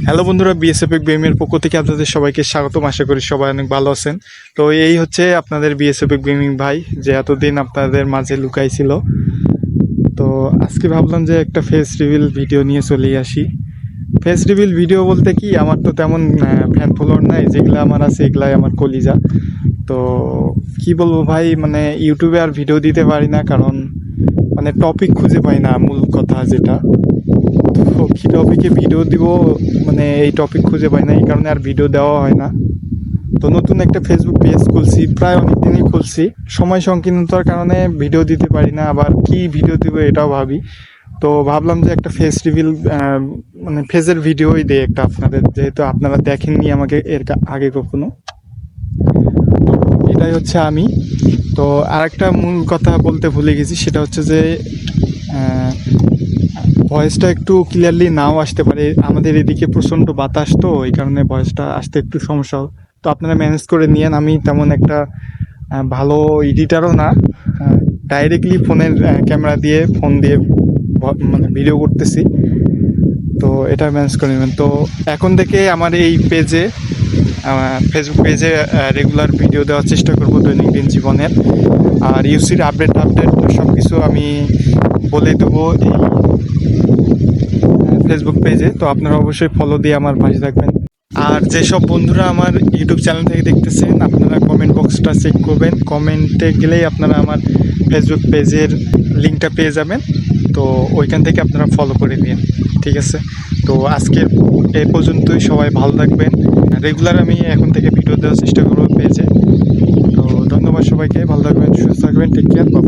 Hello বন্ধুরা, BSF গেমের পক্ষ থেকে আপনাদের সবাইকে স্বাগতম। আশা করি সবাই অনেক ভালো আছেন। তো এই হচ্ছে আপনাদের বিএসএফ গেমিং ভাই, যে এতদিন আপনাদের মাঝে লুকাইছিল। তো আজকে ভাবলাম যে একটা ফেস রিভিল ভিডিও নিয়ে চলে আসি। ফেস রিভিল ভিডিও বলতে কি, আমার তো তেমন ফ্যান ফলোয়ার নাই, যেগুলো আমার আছে এগুলাই আমার কলিজা। তো কি বলবো ভাই, মানে ইউটিউবে আর ভিডিও দিতে পারি না, কারণ মানে টপিক খুঁজে পাই না, মূল কথা যেটা। তো কি টপিকে ভিডিও দিব, মানে এই টপিক খুঁজে পাই না, এই কারণে আর ভিডিও দেওয়া হয় না। তো নতুন একটা ফেসবুক পেজ খুলছি, প্রায় অনেক দিনই খুলছি, সময় সংকীর্ণতার কারণে ভিডিও দিতে পারি না, আবার কি ভিডিও দিব এটাও ভাবি। তো ভাবলাম যে একটা ফেস রিভিল, মানে ফেসের ভিডিওই দেই একটা আপনাদের, যেহেতু আপনারা দেখেননি আমাকে এর আগে কখনো। তো এটাই হচ্ছে আমি। তো আরেকটা মূল কথা বলতে ভুলে গেছি, সেটা হচ্ছে যে ভয়েসটা একটু ক্লিয়ারলি নাও আসতে পারে। আমাদের এদিকে প্রচণ্ড বাতাস, তো এই কারণে ভয়েসটা আসতে একটু সমস্যা। তো আপনারা ম্যানেজ করে নিয়েন। আমি তেমন একটা ভালো এডিটারও না, ডাইরেক্টলি ফোনের ক্যামেরা দিয়ে ফোন দিয়ে মানে ভিডিও করতেছি। তো এটা ম্যানেজ করে নেবেন। তো এখন থেকে আমার এই পেজে, ফেসবুক পেজে রেগুলার ভিডিও দেওয়ার চেষ্টা করব দৈনন্দিন জীবনের। আর ইউসির আপডেট সব কিছু আমি বলে দেবো এই ফেসবুক পেজে। তো আপনারা অবশ্যই ফলো দিয়ে আমার পাশে থাকবেন। আর যেসব বন্ধুরা আমার ইউটিউব চ্যানেল থেকে দেখতেছেন, আপনারা কমেন্ট বক্সটা চেক করবেন। কমেন্টে গেলেই আপনারা আমার ফেসবুক পেজের লিঙ্কটা পেয়ে যাবেন। তো ওইখান থেকে আপনারা ফলো করে নিন, ঠিক আছে? তো আজকে এ পর্যন্তই। সবাই ভালো থাকবেন। রেগুলার আমি এখন থেকে ভিডিও দেওয়ার চেষ্টা করবো পেজে। তো ধন্যবাদ সবাইকে, ভালো থাকবেন, সুস্থ থাকবেন, টেক কেয়ার, বাই।